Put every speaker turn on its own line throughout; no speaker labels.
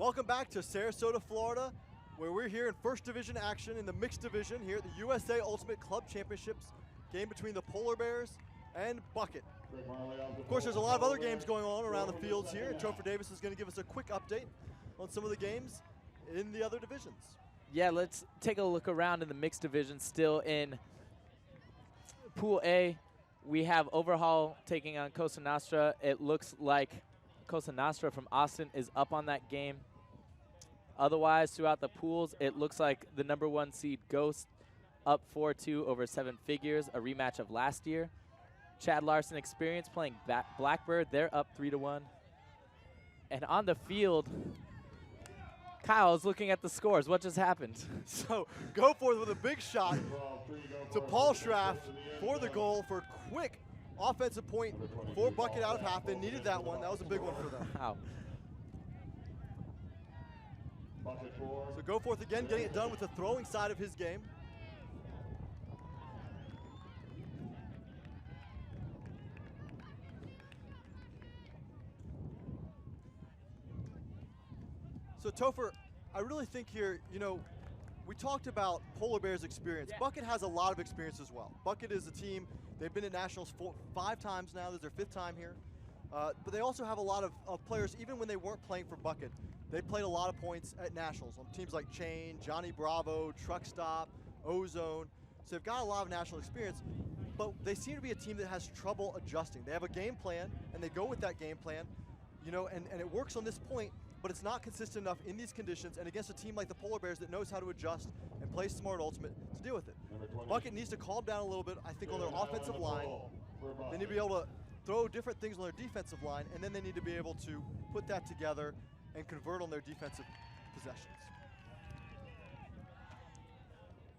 Welcome back to Sarasota, Florida, where we're here in first division action in the mixed division here at the USA Ultimate Club Championships game between the Polar Bears and Bucket. Of course, there's a lot of other games going on around the fields here, and Topher Davis is going to give us a quick update on some of the games in the other divisions.
Yeah, let's take a look around in the mixed division. Still in Pool A, we have Overhaul taking on Cosa Nostra. It looks like Cosa Nostra from Austin is up on that game. Otherwise, throughout the pools, it looks like the #1 seed Ghost up 4-2 over 7 figures, a rematch of last year. Chad Larson Experience playing Blackbird. They're up 3-1. And on the field, Kyle is looking at the scores. What just happened?
So Goforth with a big shot to Paul Schraff for the goal for a quick offensive point for Bucket out of half. They needed that one. That was a big one for them.
Wow.
So Goforth again getting it done with the throwing side of his game. So Topher, I really think here, you know, we talked about Polar Bears' experience. Yeah. Bucket has a lot of experience as well. Bucket is a team, they've been at Nationals 5 times now. This is their 5th time here. But they also have a lot of players, even when they weren't playing for Bucket, they played a lot of points at Nationals on teams like Chain, Johnny Bravo, Truck Stop, Ozone. So they've got a lot of national experience, but they seem to be a team that has trouble adjusting. They have a game plan, and they go with that game plan, you know, and it works on this point, but it's not consistent enough in these conditions and against a team like the Polar Bears that knows how to adjust and play smart ultimate to deal with it. Bucket needs to calm down a little bit, I think, on their offensive line. They need to be able to throw different things on their defensive line, and then they need to be able to put that together and convert on their defensive possessions.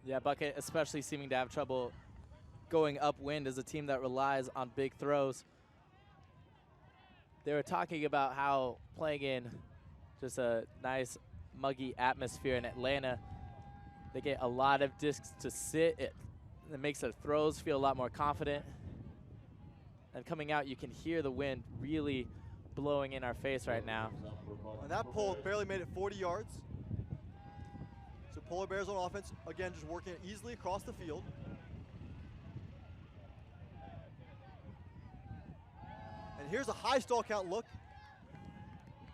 Yeah, Bucket especially seeming to have trouble going upwind as a team that relies on big throws. They were talking about how playing in just a nice muggy atmosphere in Atlanta, they get a lot of discs to sit. It makes their throws feel a lot more confident. And coming out, you can hear the wind really blowing in our face right now.
And that pull barely made it 40 yards. So Polar Bears on offense, again, just working it easily across the field. And here's a high stall count look.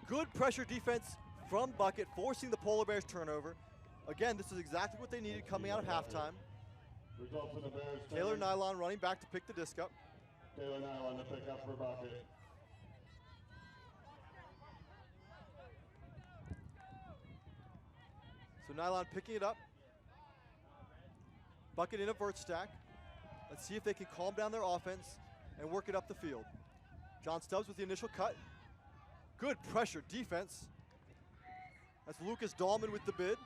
Good pressure defense from Bucket, forcing the Polar Bears turnover. Again, this is exactly what they needed coming out of halftime. Taylor Nylon running back to pick the disc up.
Taylor Nylon to pick up for Bucket.
So Nylon picking it up. Bucket in a vert stack. Let's see if they can calm down their offense and work it up the field. John Stubbs with the initial cut. Good pressure defense. That's Lucas Dahlman with the bid.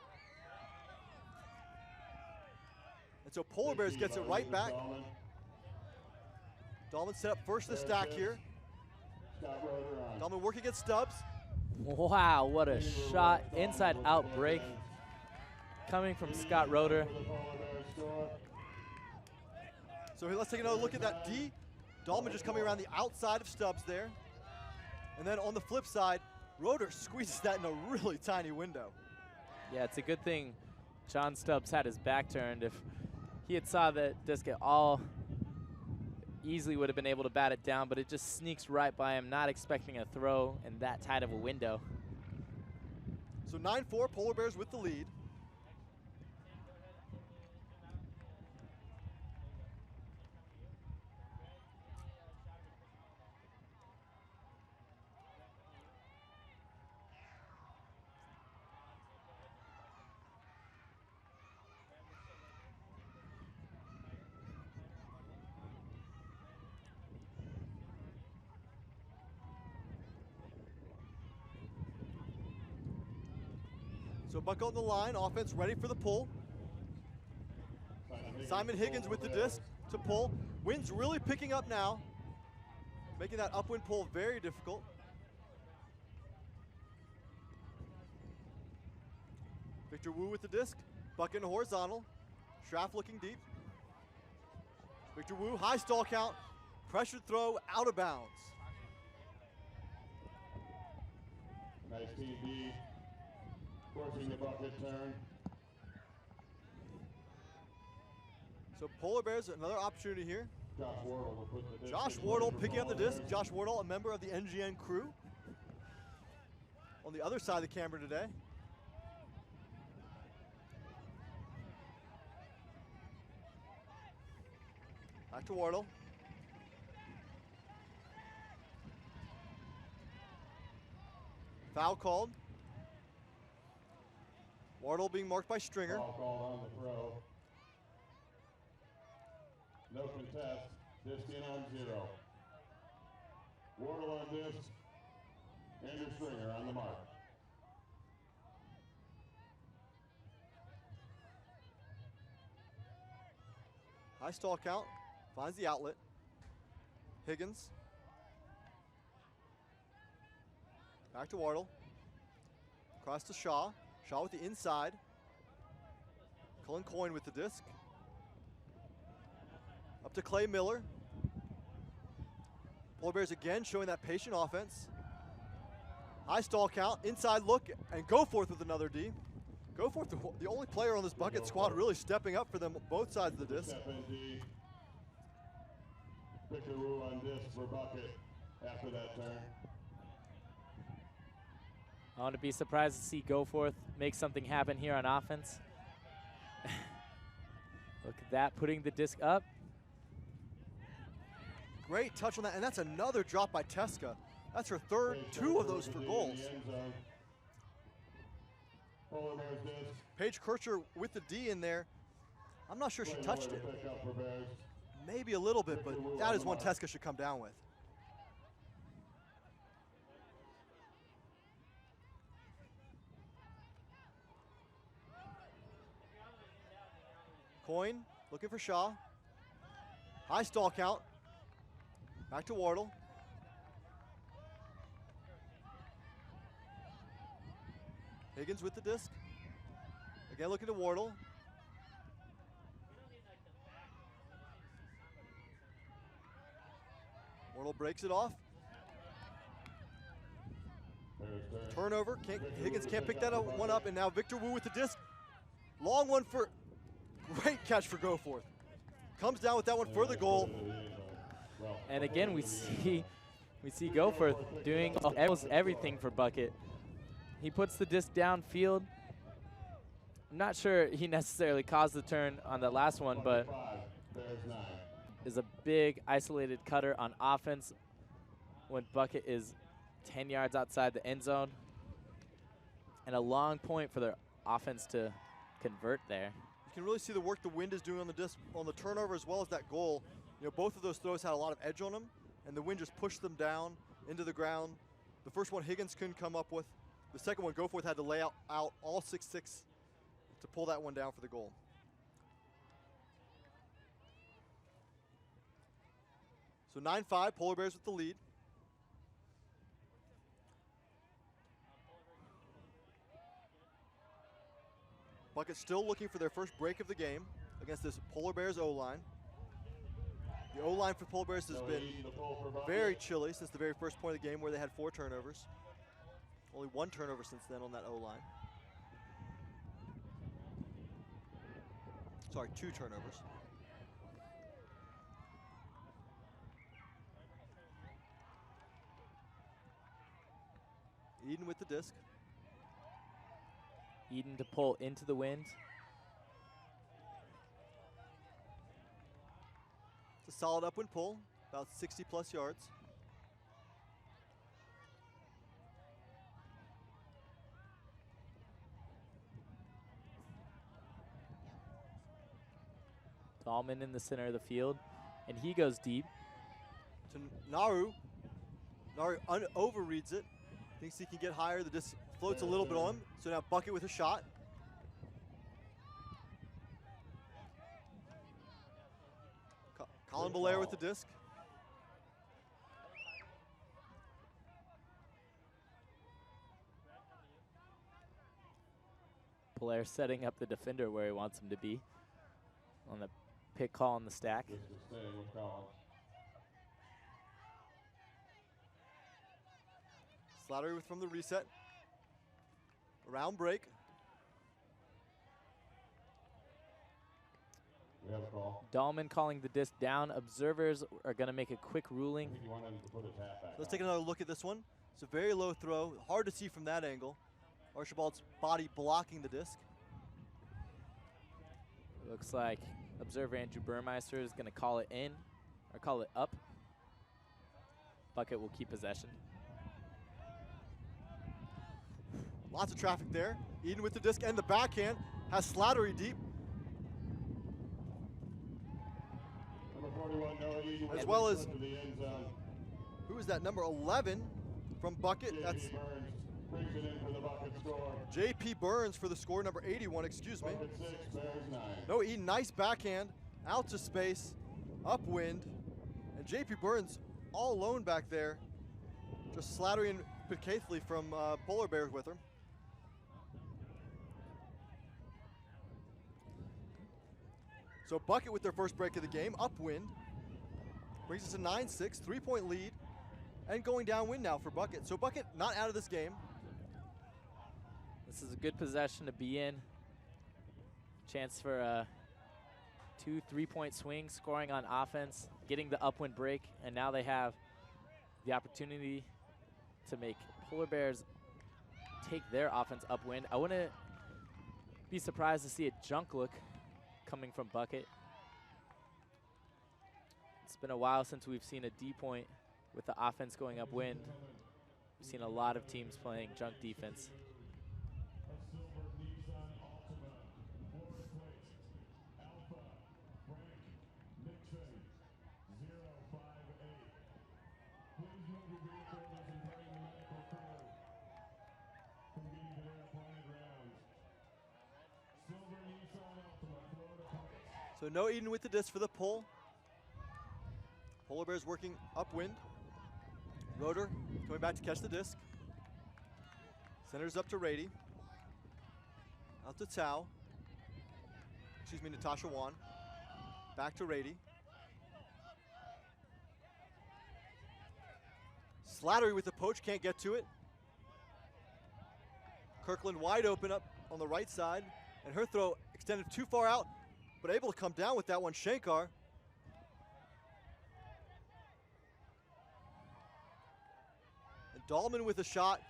And so Polar Bears gets it right back. Dahlman set up first the stack here. Dahlman working against Stubbs.
Wow, what a shot. Inside out break coming from Scott Roeder.
So let's take another look at that D. Dahlman just coming around the outside of Stubbs there. And then on the flip side, Roeder squeezes that in a really tiny window.
Yeah, it's a good thing John Stubbs had his back turned. If he had saw that disc at all, easily would have been able to bat it down, but it just sneaks right by him, not expecting a throw in that tight of a window.
So 9-4, Polar Bears with the lead. So Bucket on the line, offense ready for the pull. Simon Higgins with the disc to pull. Wind's really picking up now, making that upwind pull very difficult. Victor Wu with the disc, Bucket in horizontal. Schraff looking deep. Victor Wu, high stall count, pressured throw, out of bounds.
Nice team B. Forcing the bucket turn.
So Polar Bears, another opportunity here.
Josh Wardle will put the disc
Josh
in play
Wardle
for
picking up the
Polar
disc.
Bears.
Josh Wardle, a member of the NGN crew. On the other side of the camera today. Back to Wardle. Foul called. Wardle being marked by Stringer.
Foul called on the throw. No contest. Disc in on 0. Wardle on disc. Andrew Stringer on the mark.
High stall count. Finds the outlet. Higgins. Back to Wardle. Across to Shaw. Shaw with the inside. Cullen Coyne with the disc. Up to Clay Miller. Polar Bears again showing that patient offense. High stall count, inside look, and Goforth with another D. Goforth, the only player on this bucket squad really stepping up for them both sides of the disc.
Step in D. Pickaroo on disc for bucket after that turn.
I want to be surprised to see Goforth make something happen here on offense. Look at that, putting the disc up.
Great touch on that, and that's another drop by Teska. That's her third, two of those for goals.
Polar Bears disc.
Paige Kircher with the D in there. I'm not sure she touched it.
Pick up for Bears.
Maybe a little bit, but that is one Teska should come down with. Coyne looking for Shaw. High stall count. Back to Wardle. Higgins with the disc. Again looking to Wardle. Wardle breaks it off. Turnover. Higgins can't pick that one up, and now Victor Wu with the disc. Long one for, great catch for Goforth. Comes down with that one for the goal.
And again, we see Goforth doing almost everything for bucket. He puts the disc downfield. I'm not sure he necessarily caused the turn on that last one, but is a big isolated cutter on offense when bucket is 10 yards outside the end zone. And a long point for their offense to convert there.
You can really see the work the wind is doing on the disc, on the turnover as well as that goal. You know, both of those throws had a lot of edge on them, and the wind just pushed them down into the ground. The first one Higgins couldn't come up with. The second one Goforth had to lay out all 6'6" to pull that one down for the goal. So 9-5, Polar Bears with the lead. Bucket still looking for their first break of the game against this Polar Bears O-line. The O-line for Polar Bears has been very chilly since the very first point of the game, where they had 4 turnovers. Only 1 turnover since then on that O-line. Sorry, 2 turnovers. Eden with the disc.
Eden to pull into the wind.
It's a solid upwind pull, about 60+ yards.
Dahlman in the center of the field, and he goes deep.
To Naru. Naru overreads it. Thinks he can get higher. The disc floats a little bit on him. So now Bucket with a shot. Colin Belair with the disc.
Belair setting up the defender where he wants him to be on the pick call on the stack.
Slattery from the reset. Around break.
We have a call.
Dahlman calling the disc down. Observers are going to make a quick ruling.
I think he wanted him to put his hat back
Let's
on.
take another look at this one. It's a very low throw, hard to see from that angle. Archibald's body blocking the disc.
Looks like observer Andrew Burmeister is going to call it in, or call it up. Bucket will keep possession.
Lots of traffic there. Eden with the disc and the backhand. Has Slattery deep.
Number 41, Noah Eden,
As
with
well
the
as-
slip to the end zone.
Who is that? Number 11 from Bucket.
J.P.
That's
Burns brings it in for the Bucket score.
J.P. Burns for the score, number 81, excuse me.
Bucket 6, Bears 9.
No, Eden, nice backhand, out to space, upwind, and J.P. Burns all alone back there. Just Slattery and Pitcaithley from Polar Bears with her. So Bucket with their first break of the game, upwind. Brings us to 9-6, 3-point lead, and going downwind now for Bucket. So Bucket not out of this game.
This is a good possession to be in. Chance for a 2 3-point swing, scoring on offense, getting the upwind break, and now they have the opportunity to make Polar Bears take their offense upwind. I wouldn't be surprised to see a junk look coming from Bucket. It's been a while since we've seen a D point with the offense going upwind. We've seen a lot of teams playing junk defense.
So no Eden with the disc for the pull. Polar Bears working upwind. Rotor coming back to catch the disc. Centers up to Rady. Out to Tao. Excuse me, Natasha Wan. Back to Rady. Slattery with the poach, can't get to it. Kirkland wide open up on the right side, and her throw extended too far out, but able to come down with that one, Shankar. And Dahlman with a shot,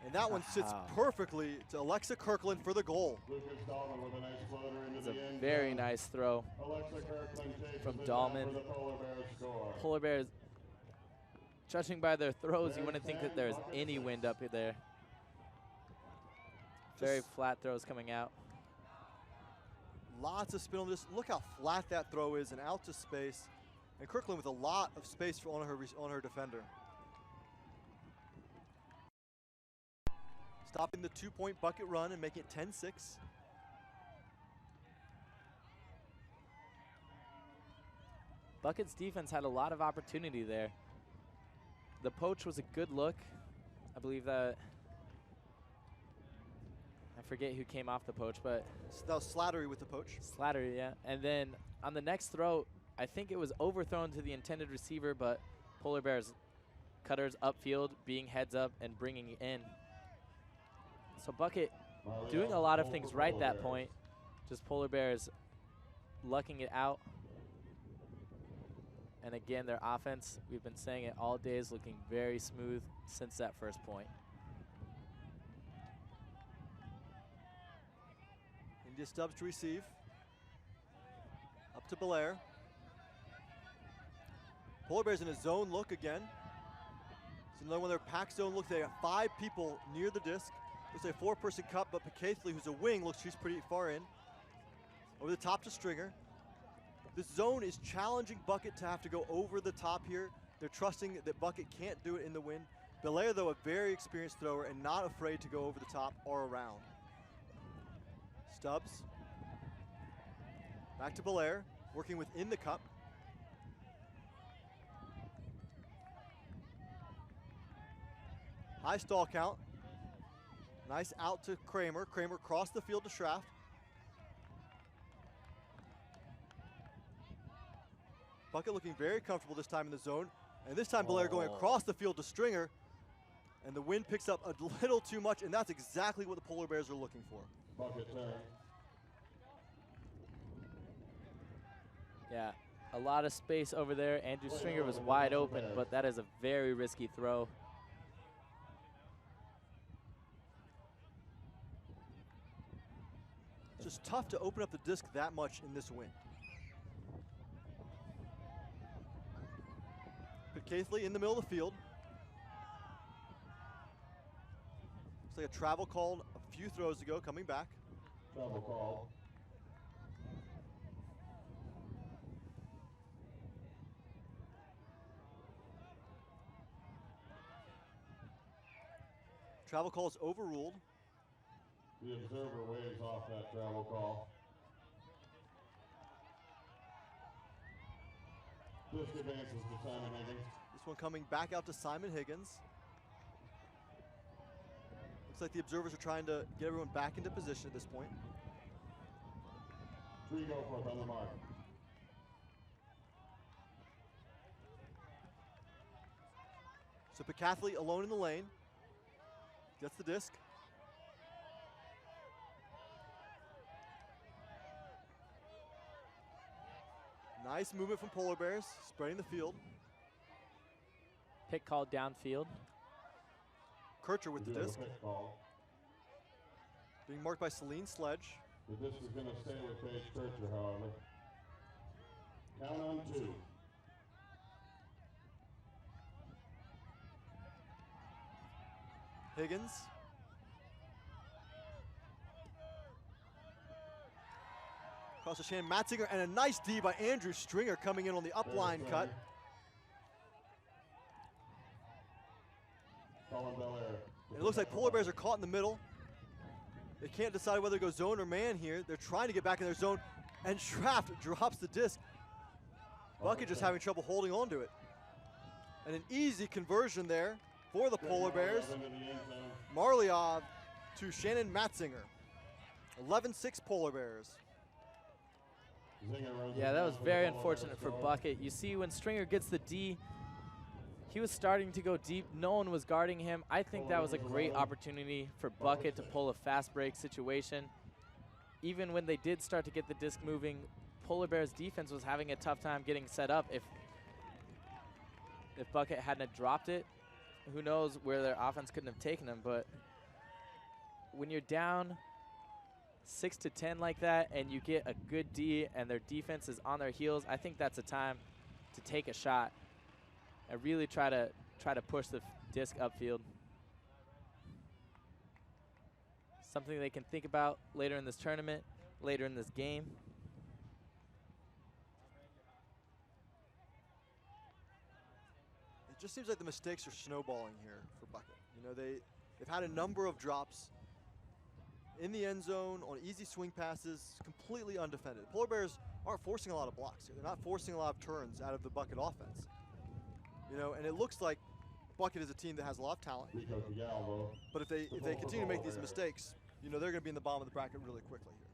and that one sits perfectly to Alexa Kirkland for the goal.
Lucas Dahlman with a nice floater into
It's
the
a
end
very
zone.
nice throw.
Alexa Kirkland takes
from
it down
Dahlman.
for the Polar Bears score.
Polar Bears, judging by their throws, you wouldn't think that there's any wind up there. Very flat throws coming out.
Lots of spin on this. Look how flat that throw is and out to space. And Kirkland with a lot of space on her defender. Stopping the 2-point bucket run and making it 10-6.
Bucket's defense had a lot of opportunity there. The poach was a good look. I believe that, I forget who came off the poach, but
That was Slattery with the poach.
Slattery, yeah. And then on the next throw, I think it was overthrown to the intended receiver, but Polar Bears cutters upfield, being heads up and bringing it in. So Bucket doing a lot of things right that point. Just Polar Bears lucking it out. And again, their offense, we've been saying it all day, is looking very smooth since that first point.
India Stubbs to receive. Up to Belair. Polar Bears in a zone look again. It's another one of their pack zone look. They have 5 people near the disc. Looks like a 4-person cup, but Pitcaithley, who's a wing, looks she's pretty far in. Over the top to Stringer. This zone is challenging Bucket to have to go over the top here. They're trusting that Bucket can't do it in the wind. Belair, though, a very experienced thrower and not afraid to go over the top or around. Stubbs. Back to Belair, working within the cup. High stall count. Nice out to Kramer. Kramer across the field to Schraft. Bucket looking very comfortable this time in the zone. And this time Belair going across the field to Stringer. And the wind picks up a little too much, and that's exactly what the Polar Bears are looking for.
Bucket turn.
Yeah, a lot of space over there. Andrew Stringer was wide open, but that is a very risky throw.
It's just tough to open up the disc that much in this wind. But Keithley in the middle of the field. Looks like a travel called a few throws ago, coming back.
Travel call.
Travel call is overruled.
The observer waves off that travel call. Disc advances to Simon Higgins.
This one coming back out to Simon Higgins. Looks like the observers are trying to get everyone back into position at this point.
3 go forth on the mark.
So Picathley alone in the lane. Gets the disc. Nice movement from Polar Bears, spreading the field.
Pick called downfield.
Kircher with the disc.
Pick call.
Being marked by Celine Sledge.
The disc is going to stay with Paige Kircher, however. Count on 2.
Higgins. Across to Shannon Matzinger, and a nice D by Andrew Stringer coming in on the upline cut.
Colin Belair.
And it looks like Polar Bears are caught in the middle. They can't decide whether to go zone or man here. They're trying to get back in their zone, and Schraft drops the disc. Bucket just having trouble holding on to it. And an easy conversion there for the Polar Bears. Marliov to Shannon Matzinger. 11-6 Polar Bears.
Yeah, that was very unfortunate for Bucket. You see when Stringer gets the D, he was starting to go deep. No one was guarding him. I think that was a great opportunity for Bucket to pull a fast break situation. Even when they did start to get the disc moving, Polar Bears defense was having a tough time getting set up. If Bucket hadn't dropped it, who knows where their offense couldn't have taken them. But when you're down 6-10 like that and you get a good D and their defense is on their heels, I think that's a time to take a shot and really try to push the disc upfield. Something they can think about later in this tournament, later in this game.
It just seems like the mistakes are snowballing here for Bucket. You know, they've had a number of drops in the end zone on easy swing passes, completely undefended. Polar Bears aren't forcing a lot of blocks here. They're not forcing a lot of turns out of the Bucket offense. You know, and it looks like Bucket is a team that has a lot of talent. But if they continue to make these mistakes, you know, they're going to be in the bottom of the bracket really quickly here.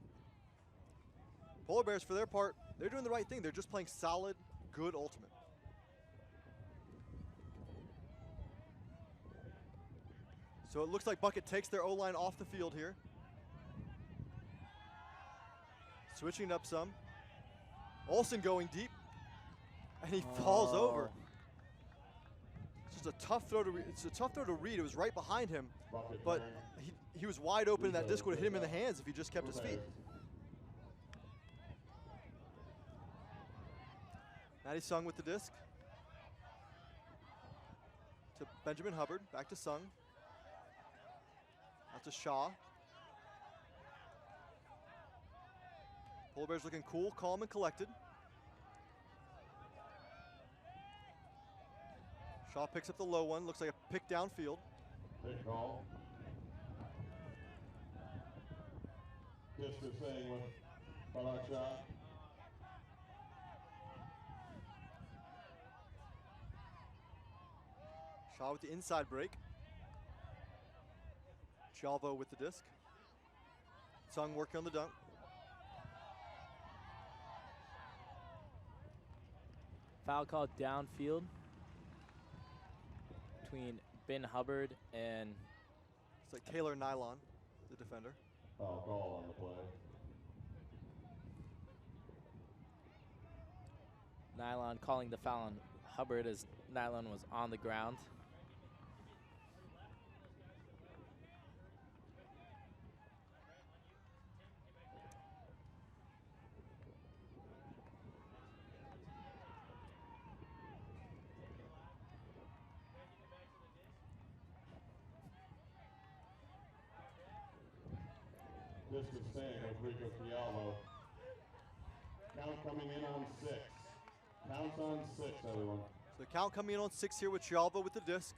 Polar Bears, for their part, they're doing the right thing. They're just playing solid, good ultimate. So it looks like Bucket takes their O-line off the field here. Switching it up some. Olsen going deep, and he falls over. It's just a tough throw to read. It's a tough throw to read. It was right behind him, but he was wide open, and that disc would have hit him in the hands if he just kept his feet. Matty Sung with the disc. To Benjamin Hubbard, back to Sung. Out to Shaw. Polar Bears looking cool, calm, and collected. Shaw picks up the low one. Looks like a pick downfield.
Pick call. Disc is staying with Balak Shaw.
Shaw with the inside break. Chalvo with the disc. Sung working on the dunk.
Foul called downfield between Ben Hubbard and
It's like Taylor Nylon, the defender.
Foul call on the play.
Nylon calling the foul on Hubbard as Nylon was on the ground.
Distance staying with Rico Fiallo. Count coming in on 6. Counts on 6, everyone.
So count coming in on 6 here with Chialvo with the disc.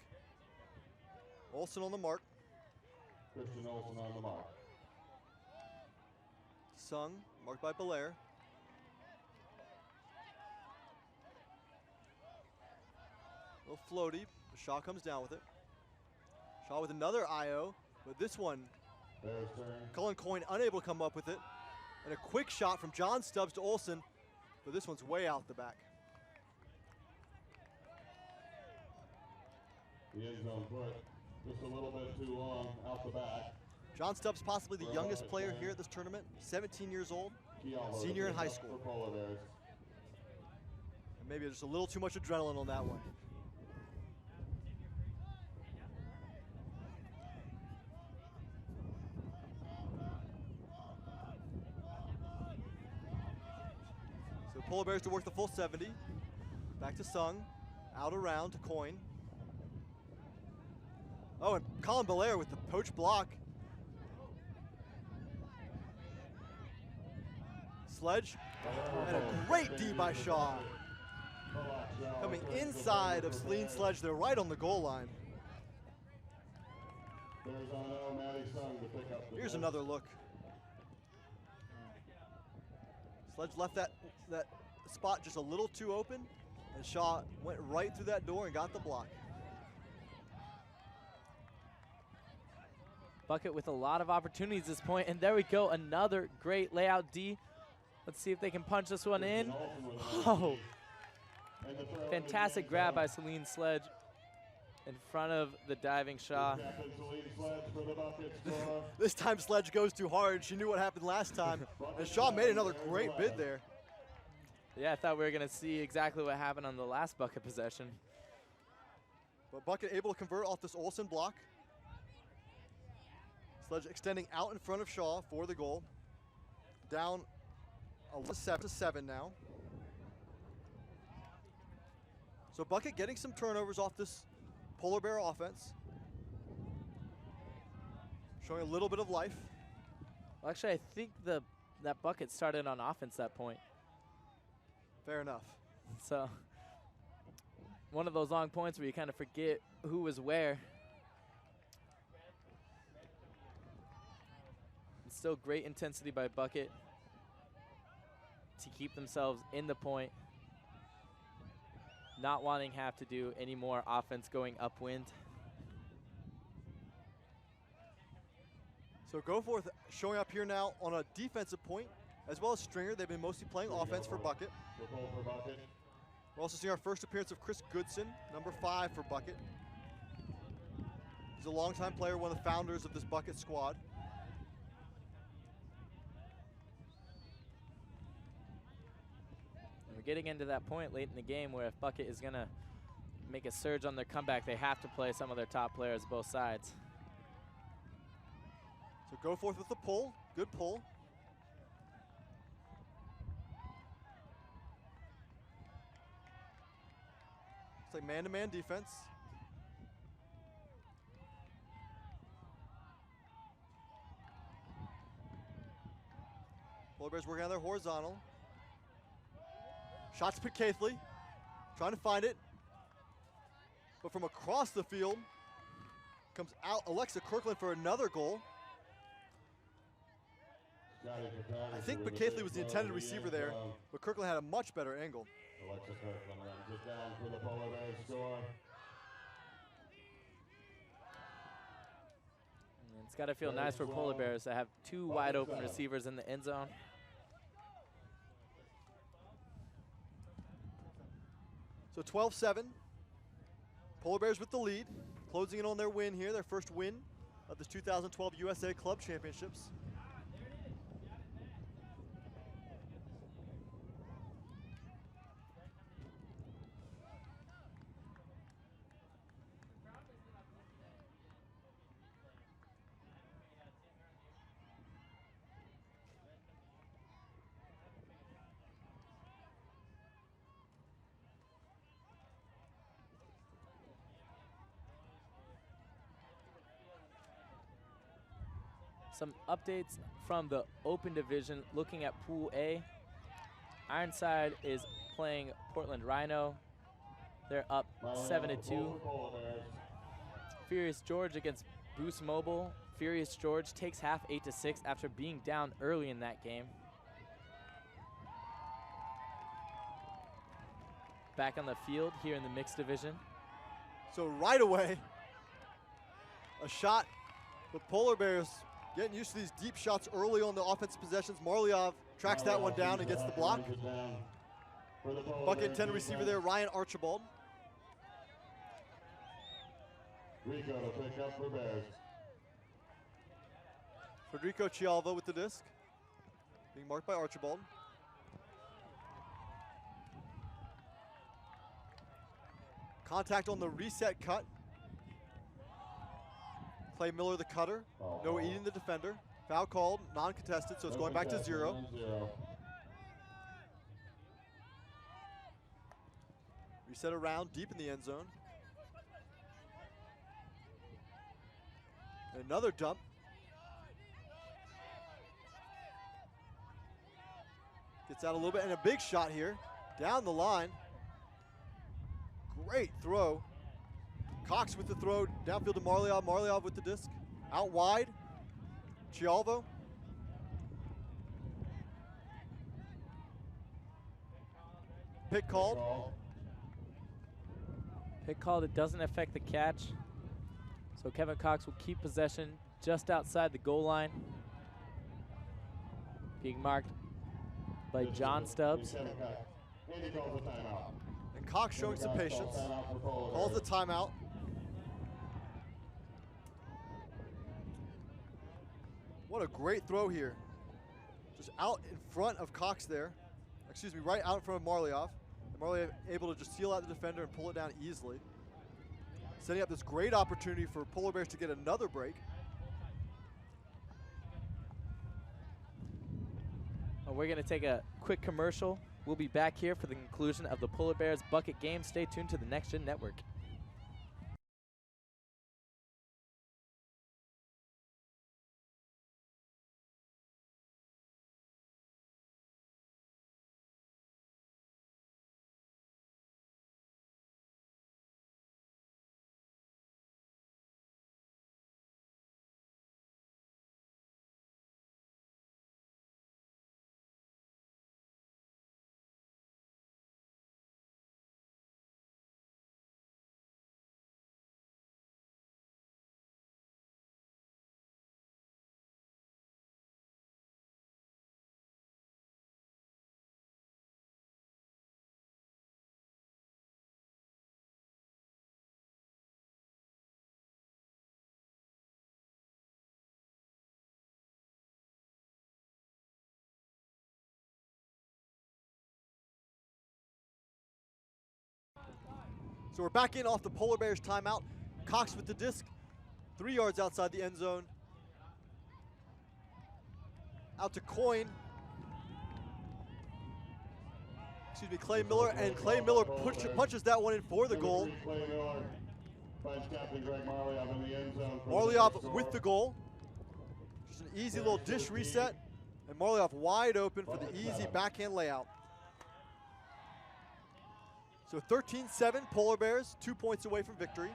Olsen on the mark.
Christian Olsen on the mark.
Sung, marked by Belair. Little floaty, but Shaw comes down with it. Shaw with another IO, but this one,
Bears turn.
Cullen Coyne unable to come up with it. And a quick shot from John Stubbs to Olsen, but this one's way out the back.
The end zone put just a little bit too long out the back.
John Stubbs possibly the youngest player here at this tournament, 17 years old,
Fiallo
senior in high
up
school.
For Polar Bears.
And maybe just a little too much adrenaline on that one. So Polar Bears to work the full 70. Back to Sung, out around to Coyne. Oh, and Colin Belair with the poach block. Sledge, and a great D by Shaw. Coming inside of Celine Sledge, they're right on the goal line.
Bears on L, Matty Sung to pick up the
Here's
miss.
another look. Sledge left that spot just a little too open, and Shaw went right through that door and got the block.
Bucket with a lot of opportunities at this point, and there we go, another great layout D. Let's see if they can punch this one in. Oh, fantastic grab by Celine Sledge in front of the diving Shaw.
Captain Celine Sledge for the bucket score.
This time Sledge goes too hard. She knew what happened last time, and Shaw made another great bid there.
Yeah, I thought we were gonna see exactly what happened on the last bucket possession.
But Bucket able to convert off this Olsen block. Sledge extending out in front of Shaw for the goal. Down 7-7 now. So Bucket getting some turnovers off this Polar Bear offense. Showing a little bit of life.
Well, actually, I think that bucket started on offense that point.
Fair enough.
So one of those long points where you kind of forget who was where. It's still great intensity by Bucket to keep themselves in the point, not wanting to have to do any more offense going upwind.
So Goforth showing up here now on a defensive point, as well as Stringer. They've been mostly playing offense for Bucket.
For Bucket.
We're also seeing our first appearance of Chris Goodson, number 5 for Bucket. He's a longtime player, one of the founders of this Bucket squad.
And we're getting into that point late in the game where if Bucket is gonna make a surge on their comeback, they have to play some of their top players both sides.
So Goforth with the pull, good pull. It's like man-to-man defense. Polar Bears working on their horizontal. Shots put Caithley, trying to find it. But from across the field, comes out Alexa Kirkland for another goal. I think McCaithley was the intended receiver there, but Kirkland had a much better angle.
Alexa Kirkland runs it down for the Polar Bears score.
And it's got to feel nice for Polar Bears to have two wide open receivers in the end zone.
So 12-7. Polar Bears with the lead, closing in on their win here, their first win of this 2012 USA Club Championships.
Some updates from the open division. Looking at Pool A, Ironside is playing Portland Rhino. They're up 7-2. Furious George against Boost Mobile. Furious George takes half 8-6 after being down early in that game. Back on the field here in the mixed division.
So right away, a shot, but Polar Bears getting used to these deep shots early on the offensive possessions. Marliov tracks that one down and gets the block. Bucket intended receiver there, Ryan Archibald.
Rico to pick up for Bears.
Federico Chialva with the disc, being marked by Archibald. Contact on the reset cut. Clay Miller the cutter. Noah Eden the defender. Foul called, non-contested, so it's going back to 0. Reset around deep in the end zone. And another dump. Gets out a little bit, and a big shot here. Down the line. Great throw. Cox with the throw, downfield to Marliov. Marliov with the disc. Out wide. Chialvo. Pick called.
Pick called, it doesn't affect the catch. So Kevin Cox will keep possession just outside the goal line. Being marked by John Stubbs.
And Cox showing some patience. Calls the timeout. What a great throw here. Just out in front of Cox there. Excuse me, right out in front of Marliov. And Marliov able to just seal out the defender and pull it down easily. Setting up this great opportunity for Polar Bears to get another break.
We're going to take a quick commercial. We'll be back here for the conclusion of the Polar Bears bucket game. Stay tuned to the Next Gen Network.
So we're back in off the Polar Bears timeout. Cox with the disc, 3 yards outside the end zone. Out to Coyne. Excuse me, Clay Miller, and Clay Miller punches that one in for the goal. Marliov with the goal. Just an easy little dish reset, and Marliov wide open for the easy backhand layout. So 13-7, Polar Bears, 2 points away from victory.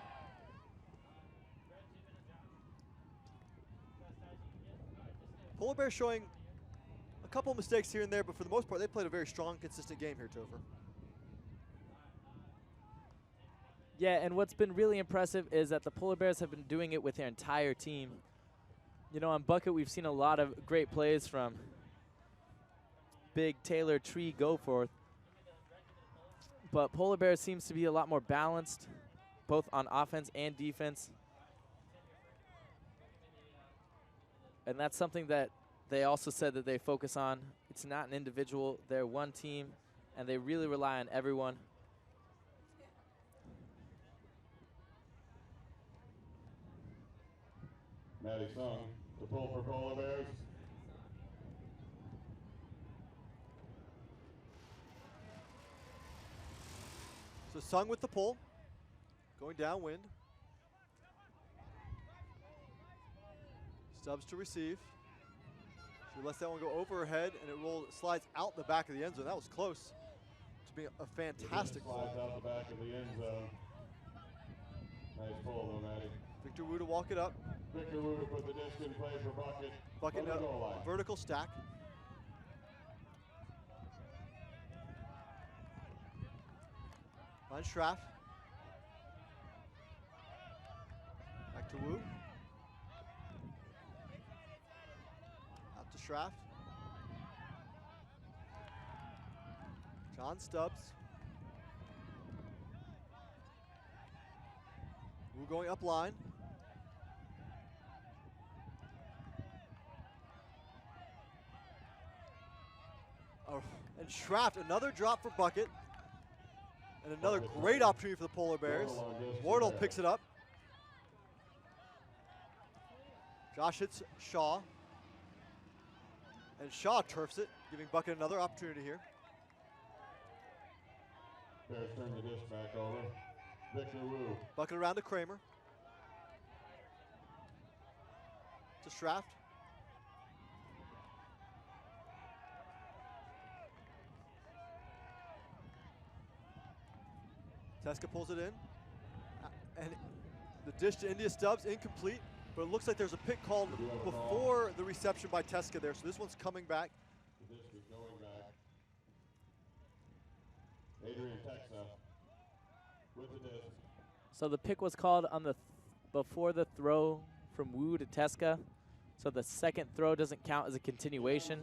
Polar Bears showing a couple mistakes here and there, but for the most part, they played a very strong, consistent game here, Topher.
Yeah, and what's been really impressive is that the Polar Bears have been doing it with their entire team. You know, on bucket, we've seen a lot of great plays from Big, Taylor, Tree, Goforth. But Polar Bears seems to be a lot more balanced, both on offense and defense. And that's something that they also said that they focus on. It's not an individual, they're one team, and they really rely on everyone.
Matty Sung to pull for Polar Bears.
So Sung with the pull, going downwind. Stubbs to receive. She lets that one go over her head, and it slides out the back of the end zone. That was close to being a fantastic
slides out the back of the end zone. Nice pull though, Maddie.
Victor Wu to walk it up.
Victor Wu to put the disc in play for Bucket.
Bucket
From the goal line.
vertical stack. Finds Schraff. Back to Wu. Out to Schraff. John Stubbs. Wu going up line. Oh, and Schraft, another drop for Bucket. And another great opportunity for the Polar Bears. Wardle picks it up. Josh hits Shaw. And Shaw turfs it, giving Bucket another opportunity here.
Bears turn the disc back over. Victor Wu.
Bucket around to Kramer. To Schraft. Teska pulls it in. And the dish to India Stubbs, incomplete. But it looks like there's a pick called before the reception by Teska there. So this one's coming back.
The disc is going back. Adrian Texa with the disc.
So the pick was called on the before the throw from Wu to Teska. So the second throw doesn't count as a continuation.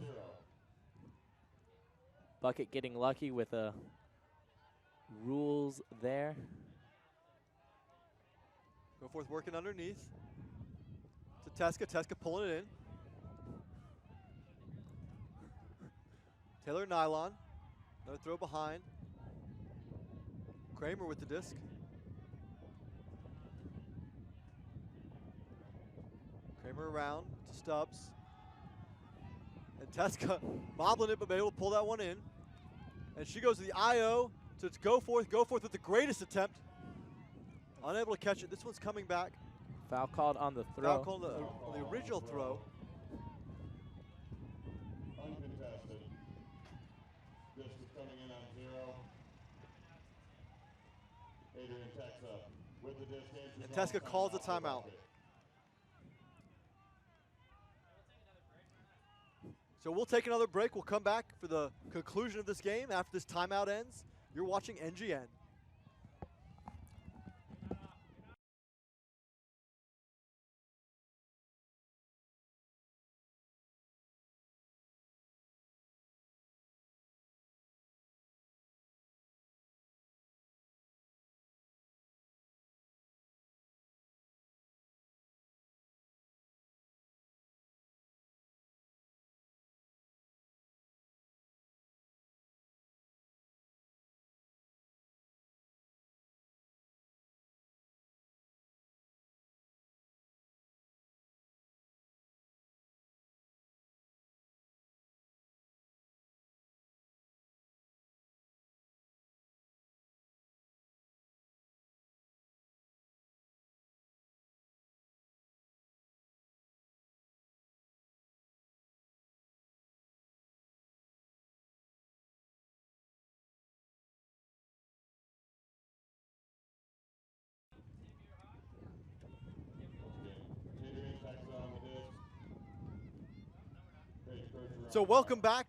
Bucket getting lucky with rules there.
Go forth working underneath. To Teska. Teska pulling it in. Taylor Nylon. Another throw behind. Kramer with the disc. Kramer around to Stubbs. And Teska mobbling it, but able to pull that one in. And she goes to the IO to go forth with the greatest attempt. Unable to catch it. This one's coming back.
Foul called on the throw.
Foul called on the original throw.
Uncontested. Disc is coming in on 0. Adrian Texa with the disc.
And Teska calls the timeout. So we'll take another break. We'll come back for the conclusion of this game after this timeout ends. You're watching NGN. So welcome back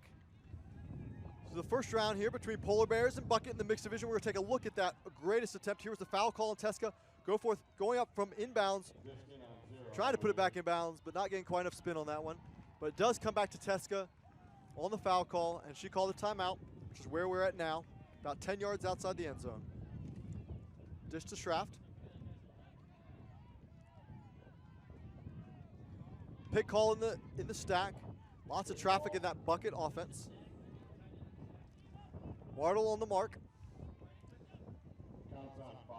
to the first round here between Polar Bears and Bucket in the mixed division. We're going to take a look at that greatest attempt. Here was the foul call on Teska. Go forth, going up from inbounds. Trying to put it back in bounds, but not getting quite enough spin on that one. But it does come back to Teska on the foul call, and she called a timeout, which is where we're at now, about 10 yards outside the end zone. Dish to Schraft. Pick call in the stack. Lots of traffic in that Bucket offense. Wardle on the mark.
Counts on 5.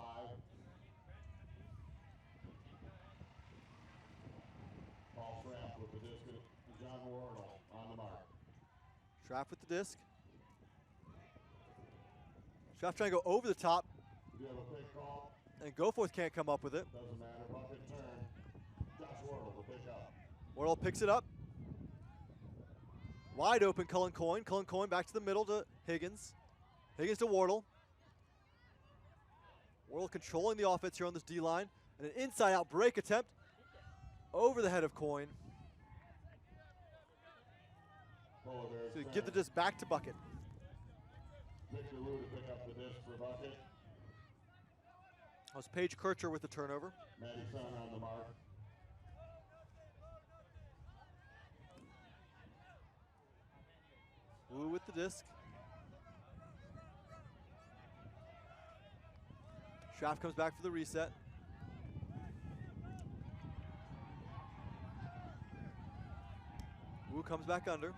Paul Schraff with the disc. John Wardle on the mark.
Schraff with the disc. Schraff trying to go over the top.
You have a pick call.
And Goforth can't come up with it.
Doesn't matter. Bucket turn. Josh Wardle will pick up.
Wardle picks it up. Wide open Cullen Coyne. Cullen Coyne back to the middle to Higgins. Higgins to Wardle. Wardle controlling the offense here on this D-line. And an inside-out break attempt over the head of Coyne. So give the disc back to Bucket.
Victor Wu to pick up the disc for Bucket.
That was Paige Kircher with the turnover.
Maddie Sun on the mark.
Wu with the disc. Schaff comes back for the reset. Wu comes back under.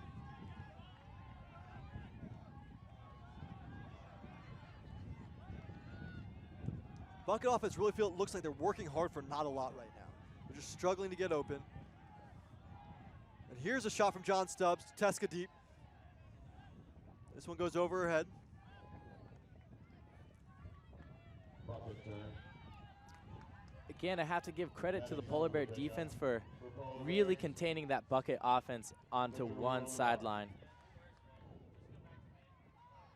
Bucket offense really looks like they're working hard for not a lot right now. They're just struggling to get open. And here's a shot from John Stubbs to Teska deep. This one goes over her head.
Bucket turn.
Again, I have to give credit to the Polar Bear defense for really containing that Bucket offense onto one sideline.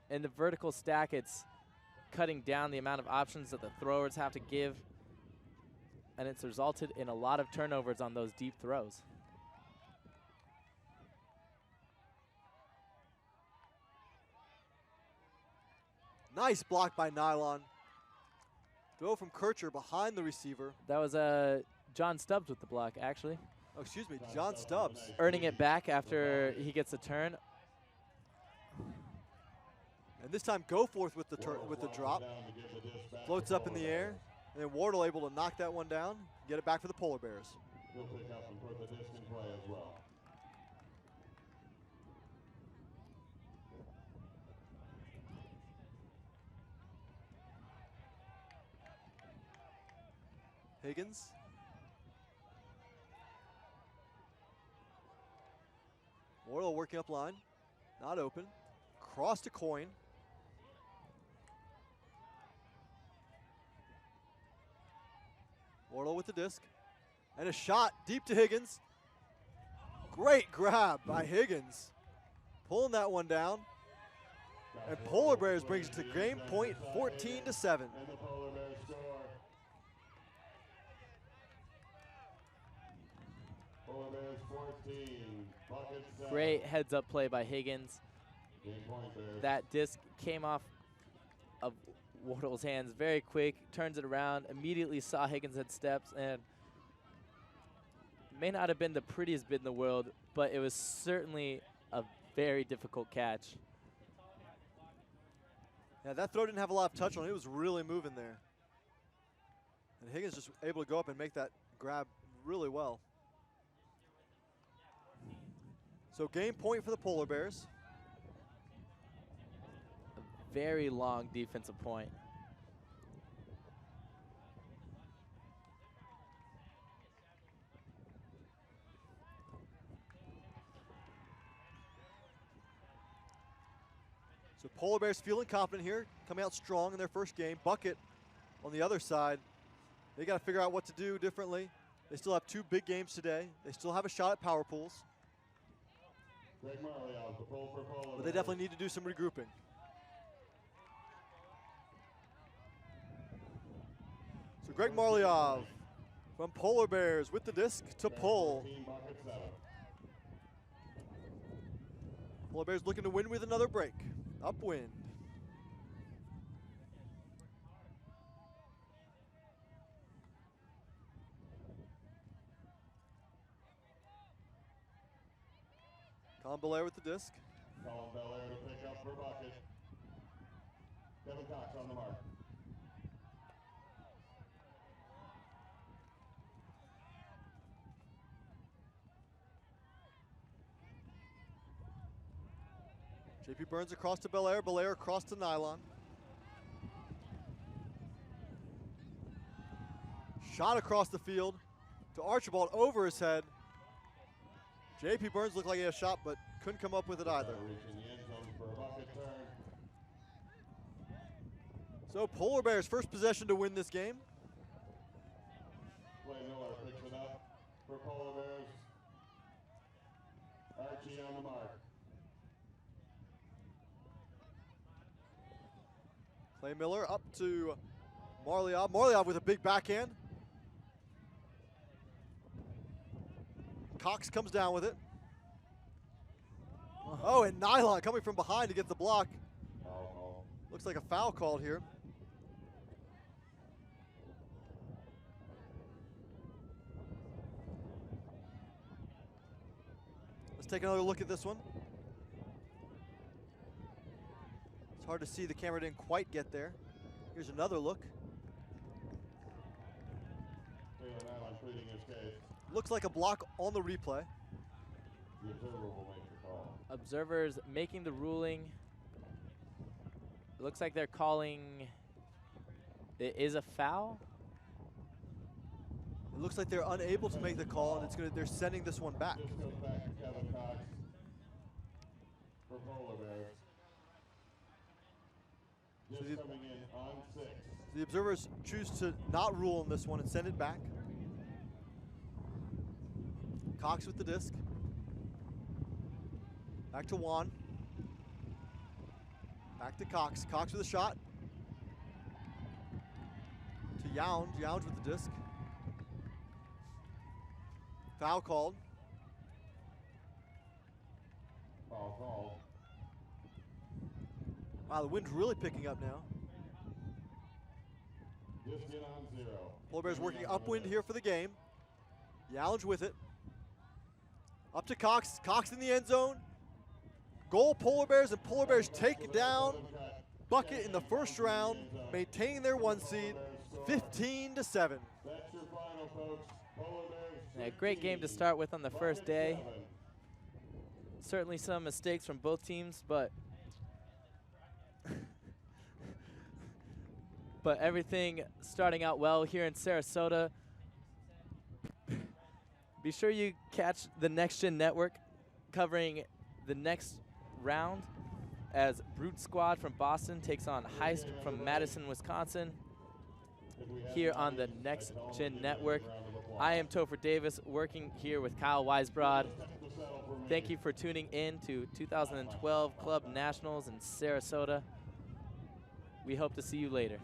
In the vertical stack, it's cutting down the amount of options that the throwers have to give, and it's resulted in a lot of turnovers on those deep throws.
Nice block by Nylon. Throw from Kircher behind the receiver.
That was John Stubbs with the block, actually.
Oh, excuse me, John Stubbs.
Earning it back after he gets a turn.
And this time Goforth with the drop. Floats up in the air. And then Wardle able to knock that one down. Get it back for the Polar Bears.
He'll pick up and put the disc in play as well.
Higgins. Wardle working up line. Not open. Cross to Coyne. Wardle with the disc. And a shot deep to Higgins. Great grab by Higgins. Pulling that one down. And Polar Bears brings it to game point 14-7.
And the Polar Bears score. Polar Bears 14. Bucket 7.
Great heads-up play by Higgins.
Game point Bears.
That disc came off of Wardle's hands very quick, turns it around, immediately saw Higgins had steps, and may not have been the prettiest bid in the world, but it was certainly a very difficult catch.
Yeah, that throw didn't have a lot of touch on it. It was really moving there. And Higgins just able to go up and make that grab really well. So game point for the Polar Bears.
A very long defensive point.
So Polar Bears feeling confident here, coming out strong in their first game. Bucket on the other side. They got to figure out what to do differently. They still have 2 big games today. They still have a shot at power pools.
Greg Marley out the pull for Polar
But they
Bears.
definitely need to do some regrouping. So Greg Marliov from Polar Bears with the disc to pull.
14, Bucket 7.
Polar Bears looking to win with another break. Upwind. Colin Belair with the disc.
Colin Belair to pick up for Bucket. Kevin Cox on the mark.
JP Burns across to Belair. Belair across to Nylon. Shot across the field to Archibald over his head. JP Burns looked like he had a shot, but couldn't come up with it either.
Reaching the end zone for a Bucket turn.
So Polar Bears first possession to win this game.
Clay Miller picks it up for Polar Bears. Archie on the mark.
Clay Miller up to Marliov. Marliov with a big backhand. Cox comes down with it. Oh, and Nylon coming from behind to get the block.
Foul call.
Looks like a foul called here. Let's take another look at this one. It's hard to see, the camera didn't quite get there. Here's another look.
Taylor Nylon pleading his case.
Looks like a block on the replay.
The observer will make the call.
Observers making the ruling. It looks like they're calling it is a foul.
It looks like they're unable to make the call, and they're sending this one back.
This goes back to Kevin Cox for Polar Bears. Just
the-
coming in on 6.
The observers choose to not rule on this one and send it back. Cox with the disc. Back to Juan. Back to Cox. Cox with a shot. To Younge. Younge with the disc. Foul called.
Foul call.
Wow, the wind's really picking up now.
Just in on 0.
Polar Bears working upwind here for the game. Younge with it. Up to Cox. Cox in the end zone. Goal Polar Bears, and Polar Bears take down Bucket in the first round, maintaining their 1 seed, 15-7.
That's your final, folks. Polar Bears.
Yeah, great game to start with on the first day.
7.
Certainly some mistakes from both teams, but but everything starting out well here in Sarasota. Be sure you catch the Next Gen Network covering the next round as Brute Squad from Boston takes on Heist from Madison, Wisconsin here on the Next Gen Network. I am Topher Davis, working here with Kyle Weisbrod. Thank you for tuning in to 2012 Club Nationals in Sarasota. We hope to see you later.